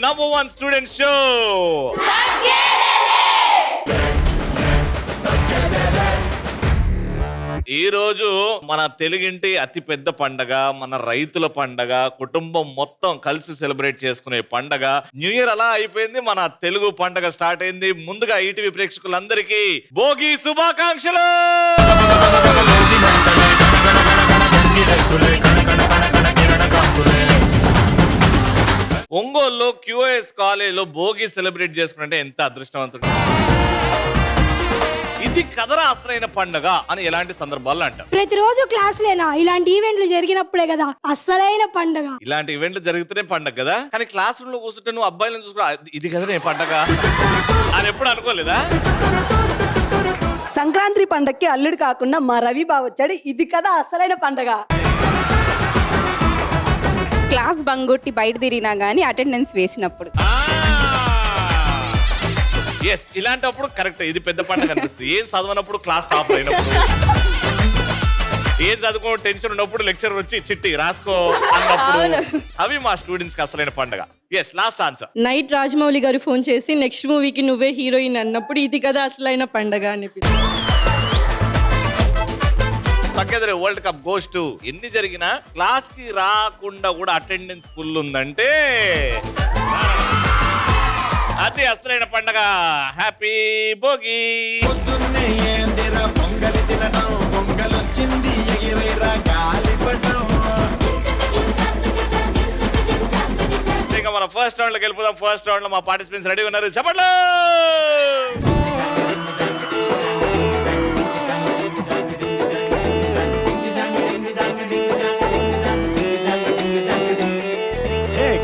#1 student show. ఈ రోజు మన తెలుగింటి అతి పెద్ద పండగ, మన రైతుల పండగ, కుటుంబం మొత్తం కలిసి సెలబ్రేట్ చేసుకునే పండగ. న్యూ ఇయర్ అలా అయిపోయింది, మన తెలుగు పండగ స్టార్ట్ అయింది. ముందుగా ఈటీవీ ప్రేక్షకులందరికీ భోగి శుభాకాంక్షలు. ఒంగోలులో QS కాలేజీలో భోగి సెలబ్రేట్ చేసుకుంటే ఎంత అదృష్టవంతుడు. ఇది కదరా అసలైన పండగ అని ఎలాంటి సందర్భాల్లో అంటారు? ప్రతిరోజు క్లాసులేనా? ఇలాంటి ఈవెంట్లు జరిగినప్పుడే కదా అసలైన పండగ. ఇలాంటి ఈవెంట్లు జరిగితేనే పండగ కదా. కానీ క్లాస్ రూమ్ లో కూర్చుంటే నువ్వు అబ్బాయిలను చూసుకో, ఇది కదా నే పండగ అని ఎప్పుడు అనుకోలేదా? సంక్రాంతి పండగకి అల్లుడు కాకుండా మా రవి బావ వచ్చాడు, ఇది కదా అసలైన పండగ. క్లాస్ బంగొట్టి బయట తిరిగినా గానీ అటెండెన్స్ వేసినప్పుడు. ఎస్, ఇలాంటప్పుడు కరెక్ట్, ఇది పెద్ద పండుగ అనిపిస్తుంది. ఏం చదవనప్పుడు క్లాస్ టాప్ అయినప్పుడు, ఏం చదువుకో టెన్షన్ ఉన్నప్పుడు లెక్చర్ వచ్చి చిట్టి రాసుకో అన్నప్పుడు, అవి మా స్టూడెంట్స్ కి అసలైన పండుగ. Yes, last answer. Night Rajamouli గారు ఫోన్ చేసి నెక్స్ట్ మూవీకి నువ్వే హీరోయిన్ అన్నప్పుడు ఇది కదా అసలైన పండగ అనిపించింది. తగ్గేదరే వరల్డ్ కప్ గోస్ టు. ఎన్ని జరిగినా క్లాస్ కి రాకుండా కూడా అటెండెన్స్ ఫుల్ ఉందంటే అది అసలైన పండగ. హ్యాపీ భోగి. ఇంకా మన ఫస్ట్ రౌండ్ లోకి వెళ్ళిపోదాం. ఫస్ట్ రౌండ్ లో మా పార్టిసిపెంట్స్ రెడీ ఉన్నారు, చెప్పండి.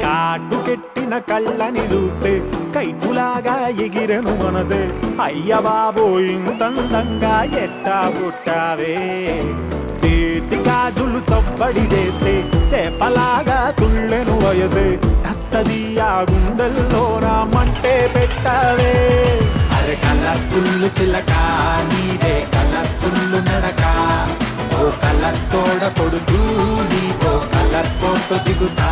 కాటుకెట్టిన కళ్ళని చూస్తే కైటులాగా ఎగిరెను మనసే, అయ్య బాబో ఇంతందంగా ఎట్టా పుట్టావే. చేతి గాజులు సవ్వడి చేస్తే చేపలాగా తుళ్ళెను వయసే, తస్సదియా గుండెల్లో నా మంటే పెట్టావే. అరే కలర్ఫుల్ చిలక నీదే కలర్ఫుల్ నడక, ఓ కలర్ సోడ కొడుతూ నీకో కలర్ ఫోటో దిగుతా.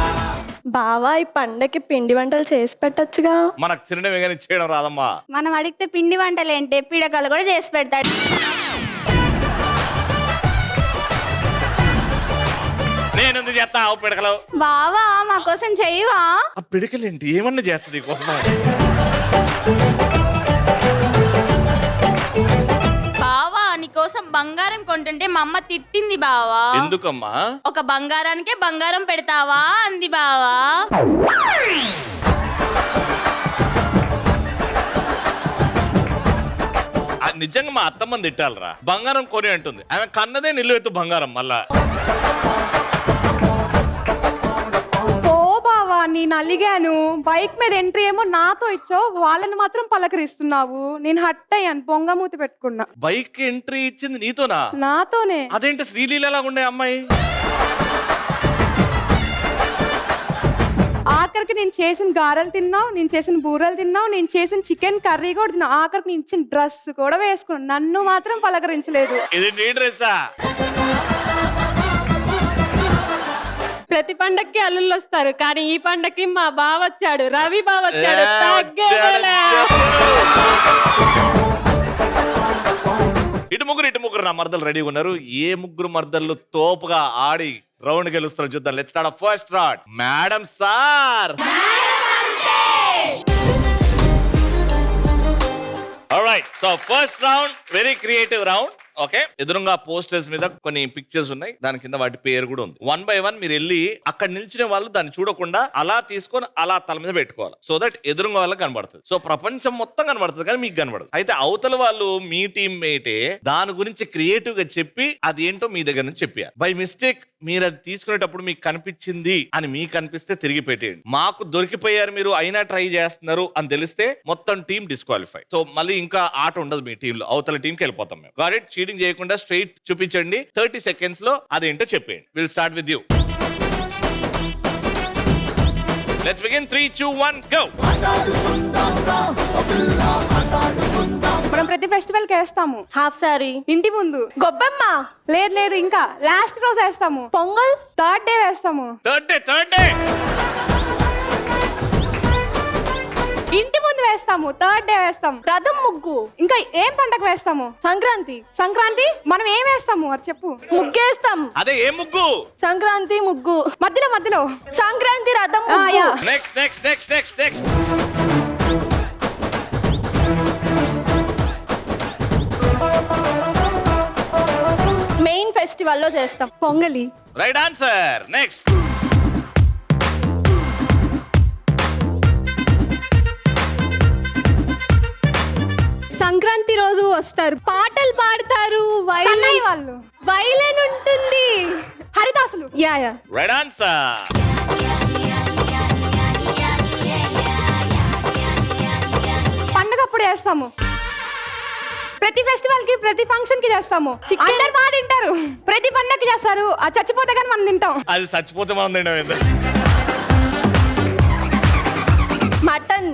బావా ఈ పండకి పిండి వంటలు చేసి పెట్టచ్చుగా. మనకు తినడమే కానీ చేయడం రాదమ్మా. మనం అడిగితే పిండి వంటలు ఏంటి, పీడకలు కూడా చేసి పెడతాడు. నేను ఎందుకు చేస్తా పిడకలు? బావా మా కోసం చెయ్యవా? ఆ పిడకలేంటి, ఏమన్నా చేస్తుంది కోసం? బావా నీకోసం బంగారం కొంటుంటే మా అమ్మ తిట్టింది బావా. ఎందుకమ్మా? ఒక బంగారానికే బంగారం పెడతావా అంది బావా. నిజంగా మా అత్తమ్మని తిట్టాలరా. బంగారం కొని అంటుంది, ఆమె కన్నదే నిలువెత్తు బంగారం. మళ్ళా నేను అలిగాను, బైక్ మీద ఎంట్రీ ఏమో నాతో ఇచ్చావు, వాళ్ళని మాత్రం పలకరిస్తున్నావు. నేను హట్ అయ్యాను, పొంగమూతి పెట్టుకున్నా. బైక్ ఎంట్రీ ఇచ్చింది నీతోనా? నాతోనే. అదేంటి శ్రీలీలలా ఉండే అమ్మాయి? ఆఖరికి నేను చేసిన గారెలు తిన్నావు, నేను చేసిన బూరెలు తిన్నావు, నేను చేసిన చికెన్ కర్రీ కూడా తిన్నావు, ఆఖరికి నేను ఇచ్చిన డ్రెస్ కూడా వేసుకున్నాను, నన్ను మాత్రం పలకరించలేదు. ఇది నీ డ్రెస్సా? ప్రతి పండక్కి అల్లుళ్ళు వస్తారు, కానీ ఈ పండక్కి మా బావ వచ్చాడు, రవి బావ వచ్చాడు. ఇటు ముగ్గురు నా మర్దలు రెడీగా ఉన్నారు. ఏ ముగ్గురు మర్దలు తోపుగా ఆడి రౌండ్ గెలుస్తారు చూద్దాం. Let's start first round. Madam sir. Alright, so first round very creative round. Okay, ఎదురుగా పోస్టర్స్ మీద కొన్ని పిక్చర్స్ ఉన్నాయి, దాని కింద వాటి పేరు కూడా ఉంది. 1 by 1 మీరు వెళ్ళి అక్కడ నిల్చునే వాళ్ళు దాన్ని చూడకుండా అలా తీసుకొని అలా తల మీద పెట్టుకోవాలి, సో దట్ ఎదురుగా వాళ్ళకి కనబడుతుంది. సో ప్రపంచం మొత్తం కనబడుతుంది కానీ మీకు కనబడదు. అయితే అవతల వాళ్ళు మీ టీమ్ మేటే దాని గురించి క్రియేటివ్ గా చెప్పి అది ఏంటో మీ దగ్గర నుంచి చెప్పారు. బై మిస్టేక్ మీరు అది తీసుకునేటప్పుడు మీకు కనిపించింది అని మీకు అనిపిస్తే తిరిగి పెట్టేయండి. మాకు దొరికిపోయారు మీరు అయినా ట్రై చేస్తున్నారు అని తెలిస్తే మొత్తం టీం డిస్క్వాలిఫై. సో మళ్ళీ ఇంకా ఆట ఉండదు మీ టీంలో, అవతల టీంకి వెళ్ళిపోతాం మేము. గాట్ చీటింగ్ చేయకుండా స్ట్రైట్ చూపించండి. 30 seconds లో అదేంటో చెప్పేయండి. Will start with you. Let's begin. 3, 2, 1 go. మనం ప్రతి ఫెస్టివల్ కి వేస్తాము హాఫ్ సారీ, ఇంటి ముందు గొబ్బెమ్మ. లేదు ఇంకా లాస్ట్ రోజు వేస్తాము పొంగల్, థర్డ్ డే వేస్తాము. థర్డ్ డే వేస్తాము, థర్డ్ డే వేస్తాం. రథం ముగ్గు, ఇంకా ఏం పండగ వేస్తాము? సంక్రాంతి. సంక్రాంతి మనం ఏం వేస్తాము అది చెప్పు. ముగ్గేస్తాం. అదే ఏ ముగ్గు? సంక్రాంతి ముగ్గు. మధ్యలో సంక్రాంతి రథం ఆ, ముగ్గు. యా. నెక్స్ట్ మెయిన్ ఫెస్టివల్ లో చేస్తాం. పొంగలి. Right answer. నెక్స్ట్ సంక్రాంతి రోజు వస్తారు, పాటలు పాడతారు, సన్నాయి వాళ్ళు, వైలెన్ ఉంటుంది, హరిదాసులు. Yeah right answer. పండగ అప్పుడు చేస్తాము. ప్రతి ఫెస్టివల్ కి ప్రతి ఫంక్షన్ కి చేస్తాము. అందరు బాగా తింటారు. ప్రతి పండగకి చేస్తారు. అది చచ్చిపోతే కానీ మనం తింటాం. అది చచ్చిపోతే మనం తినడం. మటన్.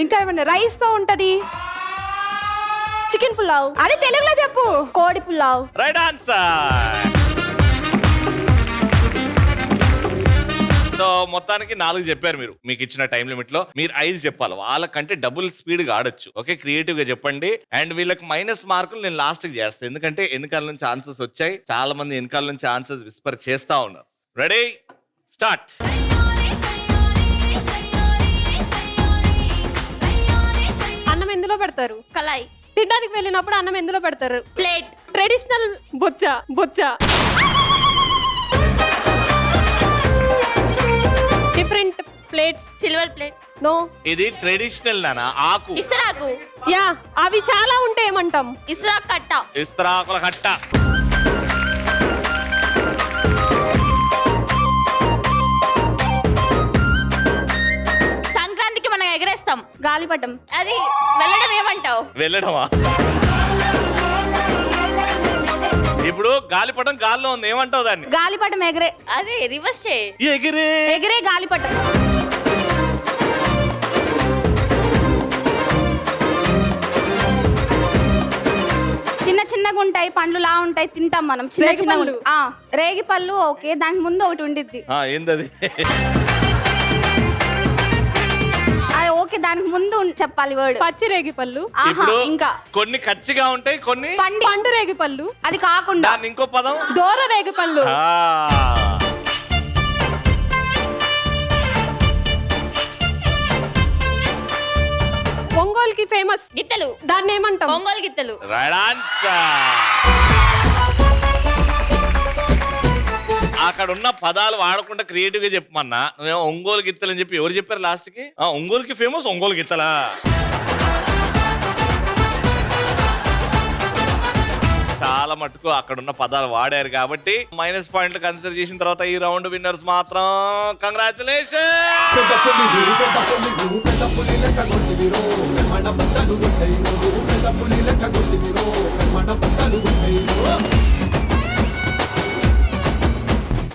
ఇంకా ఏమన్నా రైస్ తో ఉంటది. చికెన్ పులావ్. అది తెలుగులో చెప్పు. కోడి పులావ్. Right answer. సో మొత్తానికి 4 చెప్పారు మీరు. మీకు ఇచ్చిన టైం లిమిట్ లో మీరు 5 చెప్పాలి. వాళ్ళకంటే డబుల్ స్పీడ్ గా ఆడొచ్చు. ఓకే, క్రియేటివ్ గా చెప్పండి. అండ్ వీళ్ళకి మైనస్ మార్కులు నేను లాస్ట్ కి చేస్తాను, ఎందుకంటే వెనకాల నుంచి ఆన్సర్స్ వచ్చాయి. చాలా మంది వెనకాల నుంచి ఆన్సర్స్ విస్పర్ చేస్తా ఉన్నారు. Ready, start. అన్నం ఎందులో పెడతారు? కళాయి. తినడానికి వెళ్ళినప్పుడు అన్నం ఎందులో పెడతారు? ప్లేట్. ట్రెడిషనల్ బొచ్చ. Different plates. Silver plate. No. ఇది ట్రెడిషనల్ నానా, ఆకు. ఇస్తరాకు. యా, అవి చాలా ఉంటే ఏమంటాం? ఇస్తరాకు కట్ట. ఇస్తరాకుల కట్ట. సంక్రాంతికి మనం ఎగరేస్తాం గాలిపటం. అది వెళ్ళడం ఏమంటావు? వెళ్ళడమా? ఇప్పుడు గాలిపటం గాల్లో ఉంది, ఏమంటావు దాన్ని? గాలిపటం ఎగరే. అది రివర్స్ చేయి. ఎగిరే. ఎగిరే గాలిపటం. చిన్నగా ఉంటాయి, పండ్లు లా ఉంటాయి, తింటాం మనం. చిన్న రేగి పళ్ళు. ఓకే, దానికి ముందు ఒకటి ఉండిద్ది. ఏందది? ఓకే, దానికి ముందు చెప్పాలి వర్డ్. పచ్చి రేగి పళ్ళు. ఇప్పుడు ఇంకా కొన్ని కచ్చిగా ఉంటాయి, కొన్ని పండు రేగి పళ్ళు. అది కాకుండా దాన్ని ఇంకో పదం. దోర రేగి పళ్ళు. ఒంగోలుకి ఫేమస్ గిత్తలు. దాన్ని ఏమంటాం? ఒంగోలు గిత్తలు. Right answer. అక్కడ ఉన్న పదాలు వాడకుండా క్రియేటివ్ గా చెప్పమన్నా, నువ్వేమో ఒంగోలు గిత్తలు అని చెప్పి. ఎవరు చెప్పారు లాస్ట్ కి? ఒంగోలుకి ఫేమస్ ఒంగోలు గిత్తలా? చాలా మటుకు అక్కడ ఉన్న పదాలు వాడారు కాబట్టి మైనస్ పాయింట్లు కన్సిడర్ చేసిన తర్వాత ఈ రౌండ్ విన్నర్స్ మాత్రం కంగ్రాచులేషన్.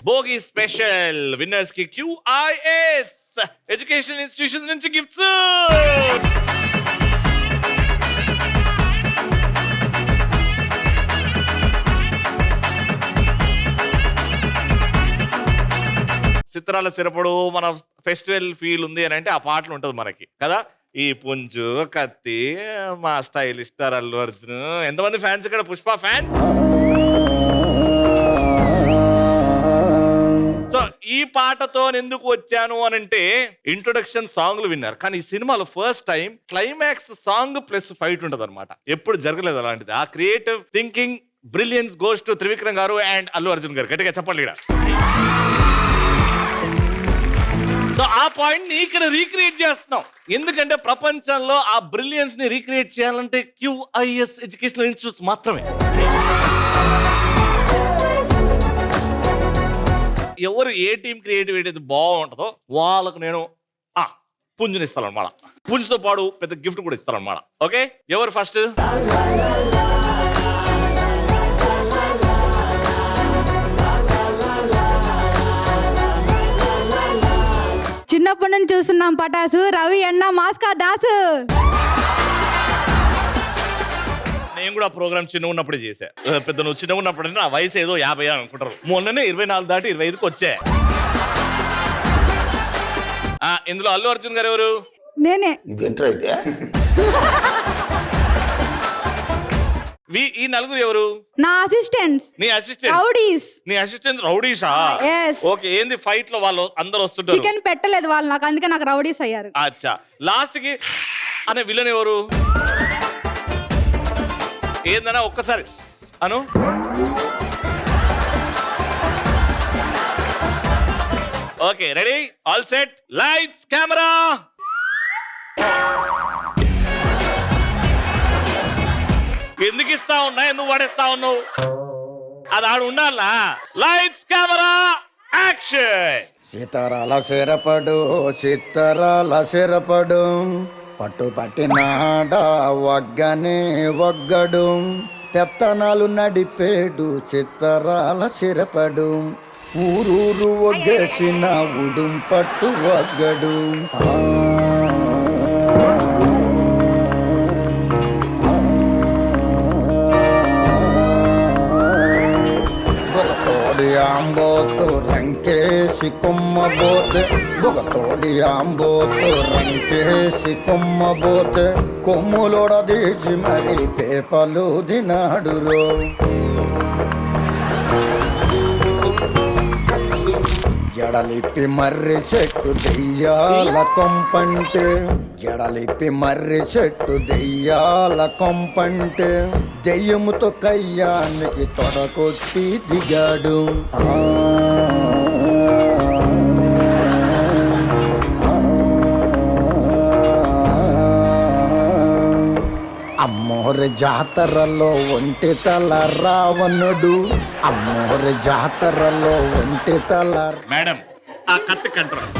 భోగి స్పెషల్ విన్నర్స్ కి QIS ఎడ్యుకేషనల్ ఇన్స్టిట్యూషన్ నుంచి గిఫ్ట్స్. చిత్రాల సిరపడు మన ఫెస్టివల్ ఫీల్ ఉంది అని అంటే ఆ పాటలు ఉంటుంది మనకి కదా. ఈ పుంజు, కత్తి, మా స్టైల్ స్టార్ అల్లు అర్జున్. ఎంతమంది ఫ్యాన్స్ ఇక్కడ? పుష్ప ఫ్యాన్స్. సో ఈ పాటతో ఎందుకు వచ్చాను అని అంటే ఇంట్రొడక్షన్ సాంగ్లు విన్నారు, కానీ ఈ సినిమాలో first time climax song plus fight ఉంటది అనమాట. ఎప్పుడు జరగలేదు అలాంటిది. ఆ creative thinking brilliance goes to Trivikram గారు అండ్ అల్లు అర్జున్ గారు. గట్టిగా చెప్పండి ఇక్కడ. సో ఆ పాయింట్ ని ఇక్కడ రీక్రియేట్ చేస్తున్నాం, ఎందుకంటే ప్రపంచంలో ఆ బ్రిలియన్స్ ని రీక్రియేట్ చేయాలంటే QIS ఎడ్యుకేషనల్ ఇన్స్టిట్యూట్స్ మాత్రమే. ఎవరు ఏ టీం క్రియేటివిటీ అయితే బాగుంటుందో వాళ్ళకు నేను పుంజుని ఇస్తాను అనమాట. పుంజుతో పాటు పెద్ద గిఫ్ట్ కూడా ఇస్తాను అనమాట. ఓకే, ఎవరు ఫస్ట్? చిన్నప్పటి నుంచి చూస్తున్నాం పటాసు, రవి అన్న మాస్కా దాసు. నేను కూడా ప్రోగ్రామ్ చిన్న ఉన్నప్పుడే చేశా. పెద్ద నువ్వు చిన్న ఉన్నప్పుడు నా వయసు ఏదో 50 అనుకుంటారు. మొన్ననే 24 దాటి 25కి వచ్చా. ఇందులో అల్లు అర్జున్ గారు ఎవరు? నేనే. ఈ నలుగురు ఎవరు? నా అసిస్టెంట్స్ నీ అసిస్టెంట్. రౌడీస్. నీ అసిస్టెంట్ రౌడీసా? Yes. ఓకే, ఏంది ఫైట్ లో వాళ్ళు అందరు వస్తుంటారు? చికెన్ పెట్టలేదు వాళ్ళు నాకు, అందుకే నాకు రౌడీస్ అయ్యారు. అచ్చా, లాస్ట్ కి అనే విలన్ ఎవరు? ఏందన్నా ఒక్కసారి అను. Okay, ready, all set, lights, camera. ఎందుకు ఇస్తా ఉన్నా, ఎందుకు పడేస్తా ఉన్నావు? అది ఆడు ఉండాలా? Lights, camera, action. సీతారాల సిరపడు చిత్తరాల సిరపడు పట్టు పట్టినాడ వగ్గనే వగ్గడు పెత్తనాలు నడిపేడు చిత్తరాల సిరపడు ఊరూరు ఒగ్గేసిన ఉడుం పట్టు వగ్గడు ఆంబోతు రంకేసి కొమ్మబోతే బొగతోడి ఆంబోతు రంకేసి కొమ్మబోతే కొమ్ములోడదీసి మరి పేపలు దినాడురో జడలిప్పి మర్రి చెట్టు దెయ్యాల కొంపంటే జడలిప్పి మర్రి చెట్టు దెయ్యాల కొంపంటే దెయ్యముతో కయ్యానికి తొడకొట్టి దిగాడు అమ్మోరి జాతరలో ఒంటి తల రావణుడు అమ్మోరి జాతరలో ఒంటి తల. మేడం, ఆ కత్తి కంట్రోల్.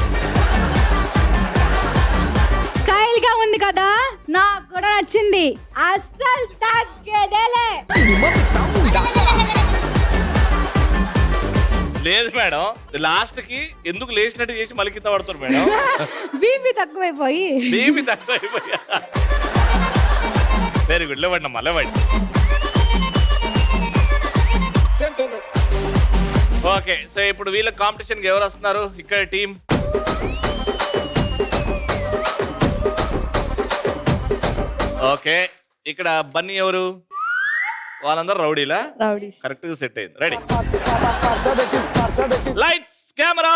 స్టైల్ గా ఉంది కదా, నాకు కూడా నచ్చింది. అస్సలు తగ్గేదేలే. లేదు మేడం, లాస్ట్ కి ఎందుకు లేచినట్టు చేసి మళ్ళీ కింద పడుతున్నారు మేడం. బీపీ తక్కువైపోయి. బీపీ తక్కువ అయిపోయా. వెరీ గుడ్, లేవండి అమ్మా, లేవండి. ఓకే, సో ఇప్పుడు వీళ్ళ కాంపిటీషన్ ఎవరు వస్తున్నారు? ఇక్కడ టీం ఓకే, ఇక్కడ బన్నీ ఎవరు? వాళ్ళందరూ రౌడీలా? రౌడీస్. కరెక్ట్ గా సెట్ అయింది. Ready, lights, camera,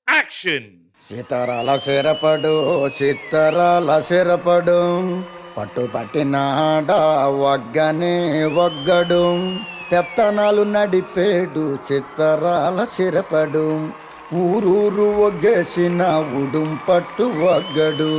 action. సీతారాల సిరపడు చిత్తరాల సిరపడు పట్టు పట్టినాడ వగ్గనే వగ్గడు పెత్తనాలు నడిపేడు చిత్తరాల సిరపడు ఊరూరు ఒగ్గేసిన ఉడుం పట్టు వగ్గడు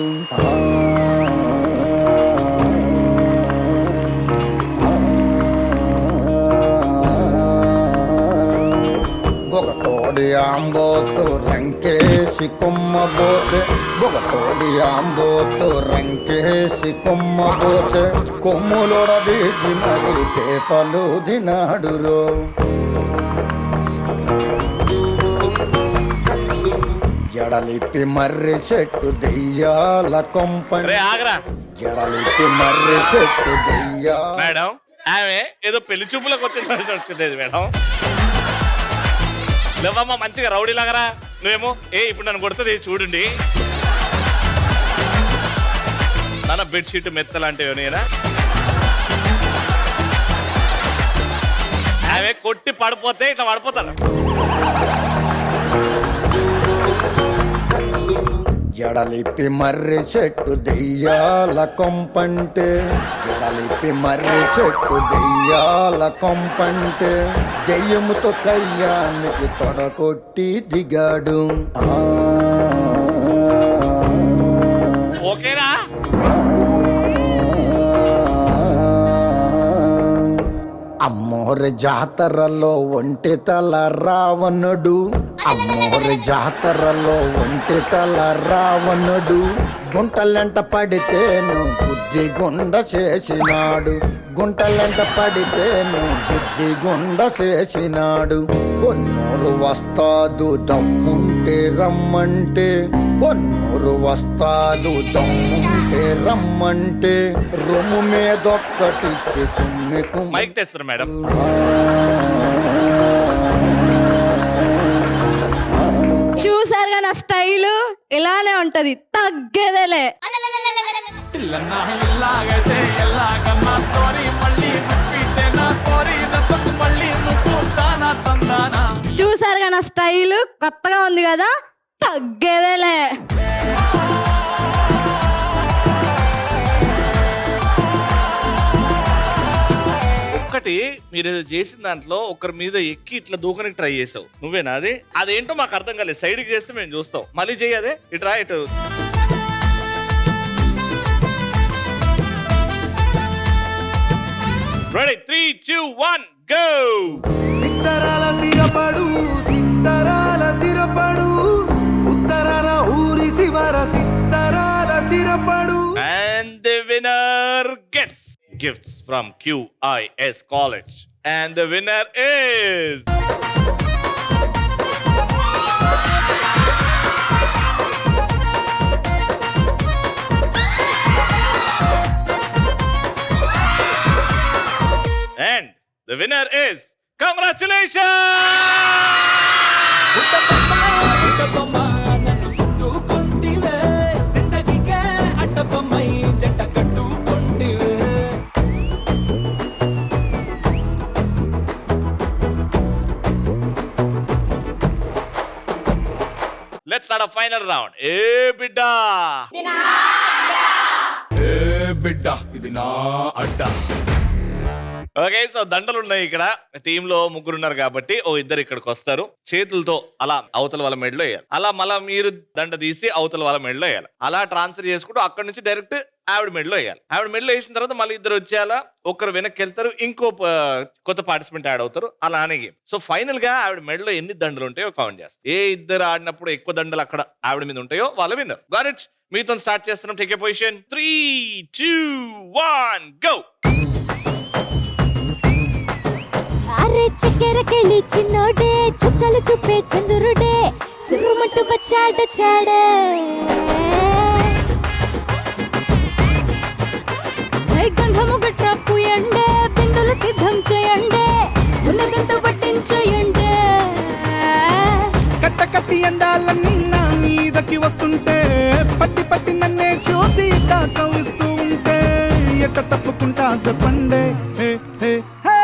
బొగతోడి ఆంబోతు రంకేసి కొమ్మబోతే బొగతోడి ఆంబోతు రంకేసి కొమ్మబోతే కొమ్ములోడదీసి మరి పేపలు దినాడురో జడలిప్పి మర్రి చెట్టు దెయ్యాల కొంపండి రే ఆగరా. జడలిప్పి మర్రి చెట్టు దెయ్యా. మేడం, ఆమె ఏదో పెళ్లి చూపులకు వచ్చింది మేడం. లేవమ్మా, మంచిగా రౌడీ లాగరా. నువ్వేమో ఇప్పుడు నన్ను కొడుతుంది చూడండి. నాన్న బెడ్షీట్ మెత్త లాంటివి నేనా? ఆమె కొట్టి పడిపోతే ఇట్లా పడిపోతాను. జడలిప్పి మర్రి చెట్టు దెయ్యాల కొంపంటే జడలిప్పి మర్రి చెట్టు దెయ్యాల కొంపంటే దెయ్యముతో కయ్యానికి తొడకొట్టి దిగాడు ఓకేనా? అమ్మోరి జాతరలో ఒంటి తల రావణుడు అమ్మోరి జాతరలో ఒంటి తల రావణుడు గుంటలెంట పడితేను బుద్ధి గుండ చేసినాడు గుంటలెంట పడితేను బుద్ధి గుండ చేసినాడు పొన్నూరు వస్తాదు దమ్ముంటే రమ్మంటే పొన్నూరు వస్తాదు దమ్ముంటే రమ్మంటే రొమ్ము మీదొక్కటిచ్చి కుమ్మికు మైక్ తెస్తారు మేడం. చూసారుగా నా స్టైల్ ఇలానే ఉంటది, తగ్గేదేలే. తిల్లన్న ఇల్లాగైతే ఎల్లాగన్నా స్టోరీ మళ్ళీ రిపీట్ నా కోరి దత్తకు మళ్ళీ నువ్వు తానా తందానా. చూసారుగా నా స్టైల్ కొత్తగా ఉంది కదా, తగ్గేదేలే. ఒక్కటి మీరు చేసిన దాంట్లో ఒకరి మీద ఎక్కి ఇట్లా దూకనికి ట్రై చేసావు, నువ్వేనా అది? అదేంటో మాకు అర్థం కాలేదు. సైడ్ కి చేస్తే మేము చూస్తాం. మళ్ళీ చెయ్యి అదే, ఇట్రా ఇటు. Ready 3, 2, 1 go. సిత్తరాల సిరపడు సిత్తరాల సిరపడు ఉత్తరాల ఊరి శివర సిత్తరాల సిరపడు. And the winner gets gifts from QIS College. And the winner is... And the winner is... Congratulations! నన్ను సుట్టుకుంటివే జిందగీకే అడ్డబొమ్మై జంట కట్టుకుంటివే. Let's start a final round. Hey, bidda! బిడ్డ ఇది నా అడ్డ. ఓకే, సో దండలు ఉన్నాయి ఇక్కడ. టీమ్ లో ముగ్గురు ఉన్నారు కాబట్టి ఓ ఇద్దరు ఇక్కడికి వస్తారు. చేతులతో అలా అవతల వాళ్ళ మెడలో వేయాలి. అలా మళ్ళా మీరు దండ తీసి అవతల వాళ్ళ మెడలో వేయాలి. అలా ట్రాన్స్ఫర్ చేసుకుంటూ అక్కడ నుంచి డైరెక్ట్ ఆవిడ మెడలో వేయాలి. ఆవిడ మెడలో వేసిన తర్వాత మళ్ళీ ఇద్దరు వచ్చేయాలా, ఒకరు వెనక్కి వెళ్తారు, ఇంకో కొత్త పార్టిసిపెంట్ యాడ్ అవుతారు. అలానే గేమ్. సో ఫైనల్ గా ఆవిడ మెడలో ఎన్ని దండలు ఉంటాయో కౌంట్ చేస్తారు. ఏ ఇద్దరు ఆడినప్పుడు ఎక్కువ దండలు అక్కడ ఆవిడ మీద ఉంటాయో వాళ్ళ విన్నర్. Got it. మీతో స్టార్ట్ చేస్తున్నాం. Take a position. 3, 2, 1 గో. అరే చక్కెరకెళ్ళి చిన్నోడే చుక్కలు చూపే చంద్రుడే సురుమట్టు వచ్చాడు చాడే గంధము గట్ట పూయండే బిందులు సిద్ధం చేయండే ఉన్నదంతా పట్టించేయండే. కట్ట కట్టి అందాలన్నీ నా మీదకి వస్తుంటే పట్టి పట్టి నన్నే చూసి కవిస్తూ ఉంటే ఎట్ట తప్పుకుంటా చెప్పండే. హే హే హే.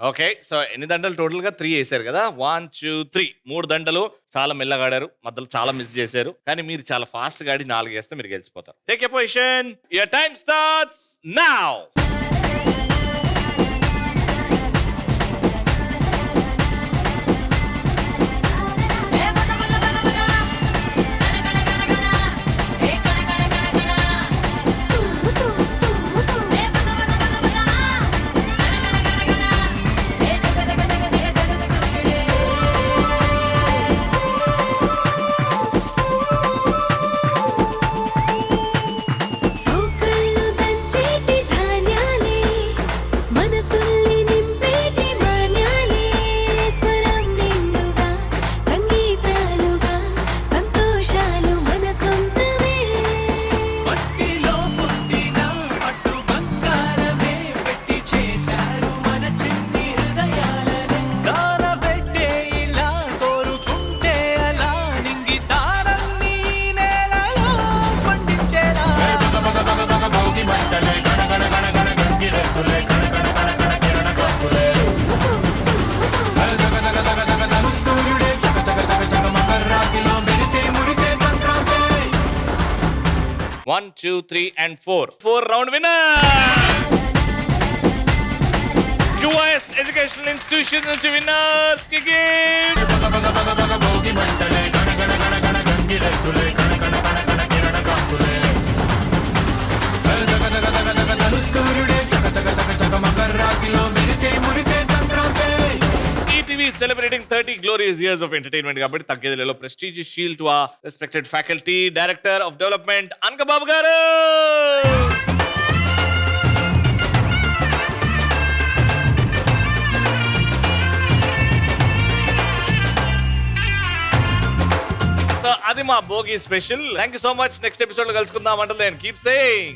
ఓకే, సో ఎన్ని దండలు టోటల్ గా 3 వేసారు కదా. 1, 2, 3 3 దండలు. చాలా మెల్లగా ఆడారు, మధ్యలో చాలా మిస్ చేశారు. కానీ మీరు చాలా ఫాస్ట్ గా ఆడి 4 వేస్తే మీరు గెలిచిపోతారు. Take a position. Your time starts now. One, 2, 3, and 4. 4 round winner. QIS Educational Institution నుంచి winners కి gift. ETV celebrating 30 glorious years of entertainment కాబట్టి తగ్గేదిలో prestigious shield to our respected faculty, Director of Development, Anka Babu garu. So అది మా Bhogi special. Thank you so much. Next episode లో కలుసుకుందాం. అంటే keep saying